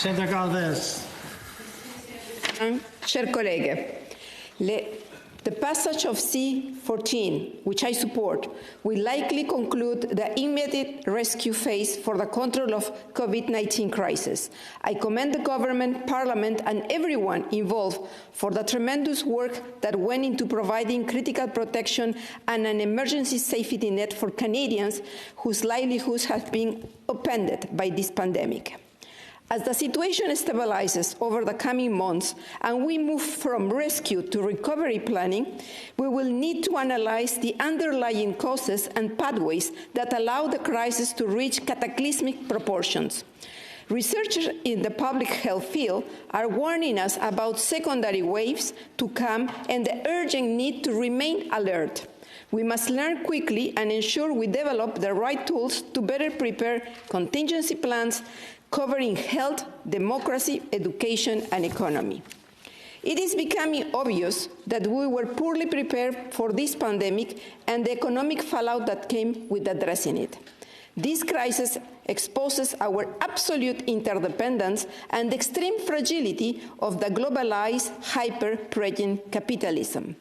Senator Galvez. Chers collègues, the passage of C-14, which I support, will likely conclude the immediate rescue phase for the control of COVID-19 crisis. I commend the government, parliament, and everyone involved for the tremendous work that went into providing critical protection and an emergency safety net for Canadians whose livelihoods have been upended by this pandemic. As the situation stabilizes over the coming months and we move from rescue to recovery planning, we will need to analyze the underlying causes and pathways that allow the crisis to reach cataclysmic proportions. Researchers in the public health field are warning us about secondary waves to come and the urgent need to remain alert. We must learn quickly and ensure we develop the right tools to better prepare contingency plans covering health, democracy, education, and economy. It is becoming obvious that we were poorly prepared for this pandemic and the economic fallout that came with addressing it. This crisis exposes our absolute interdependence and the extreme fragility of the globalized, hyper-present capitalism.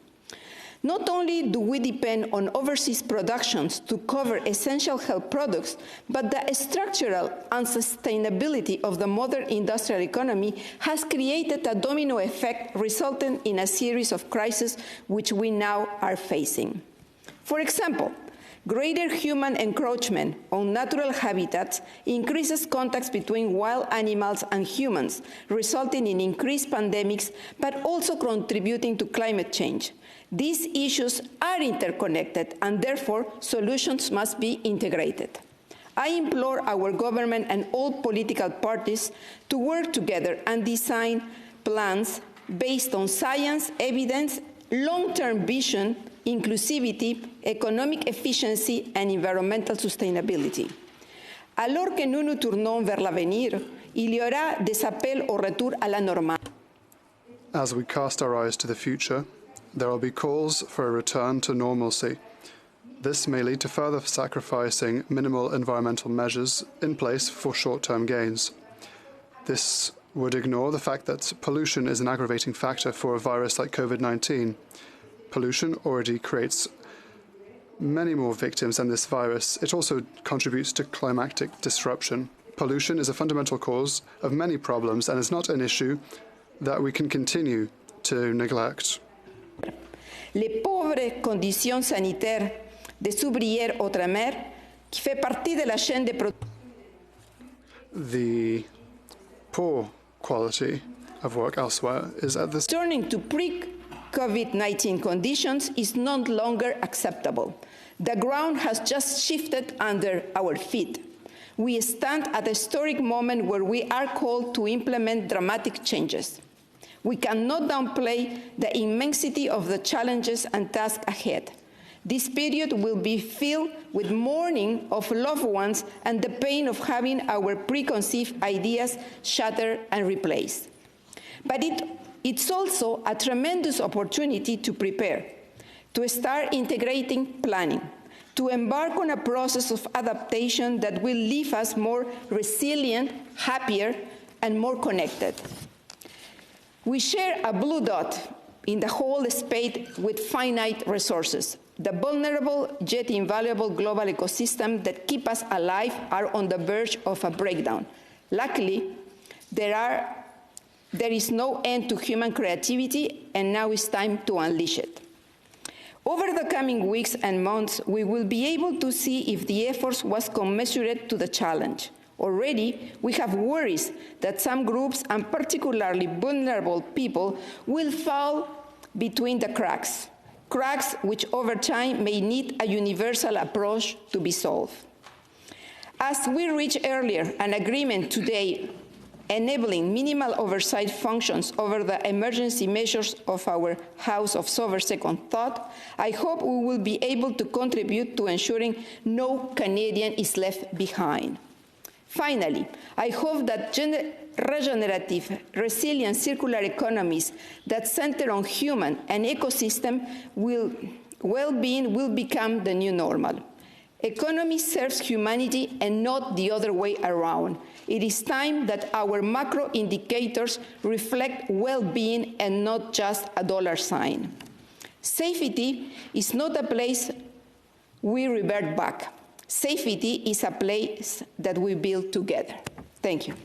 Not only do we depend on overseas productions to cover essential health products, but the structural unsustainability of the modern industrial economy has created a domino effect resulting in a series of crises which we now are facing. For example, greater human encroachment on natural habitats increases contacts between wild animals and humans, resulting in increased pandemics, but also contributing to climate change. These issues are interconnected, and therefore solutions must be integrated. I implore our government and all political parties to work together and design plans based on science, evidence, long-term vision, inclusivity, economic efficiency, and environmental sustainability. Alors que nous nous tournons vers l'avenir, il y aura des appels au retour à la normale. As we cast our eyes to the future, there will be calls for a return to normalcy. This may lead to further sacrificing minimal environmental measures in place for short-term gains. This would ignore the fact that pollution is an aggravating factor for a virus like COVID-19. Pollution already creates many more victims than this virus. It also contributes to climatic disruption. Pollution is a fundamental cause of many problems and is not an issue that we can continue to neglect. Les pauvres conditions sanitaires des ouvrières outre-mer, qui fait partie de la chaîne de production. The poor quality of work elsewhere is at this. Turning to pre-COVID-19 conditions is no longer acceptable. The ground has just shifted under our feet. We stand at a historic moment where we are called to implement dramatic changes. We cannot downplay the immensity of the challenges and tasks ahead. This period will be filled with mourning of loved ones and the pain of having our preconceived ideas shattered and replaced. But it's also a tremendous opportunity to prepare, to start integrating planning, to embark on a process of adaptation that will leave us more resilient, happier, and more connected. We share a blue dot in the whole space with finite resources. The vulnerable yet invaluable global ecosystem that keep us alive are on the verge of a breakdown. Luckily, there is no end to human creativity, and now it's time to unleash it. Over the coming weeks and months, we will be able to see if the efforts was commensurate to the challenge. Already, we have worries that some groups, and particularly vulnerable people, will fall between the cracks which over time may need a universal approach to be solved. As we reach earlier an agreement today enabling minimal oversight functions over the emergency measures of our House of Sober Second Thought, I hope we will be able to contribute to ensuring no Canadian is left behind. Finally, I hope that regenerative, resilient circular economies that center on human and ecosystem well-being will become the new normal. Economy serves humanity and not the other way around. It is time that our macro indicators reflect well-being and not just a dollar sign. Safety is not a place we revert back. Safety is a place that we build together. Thank you.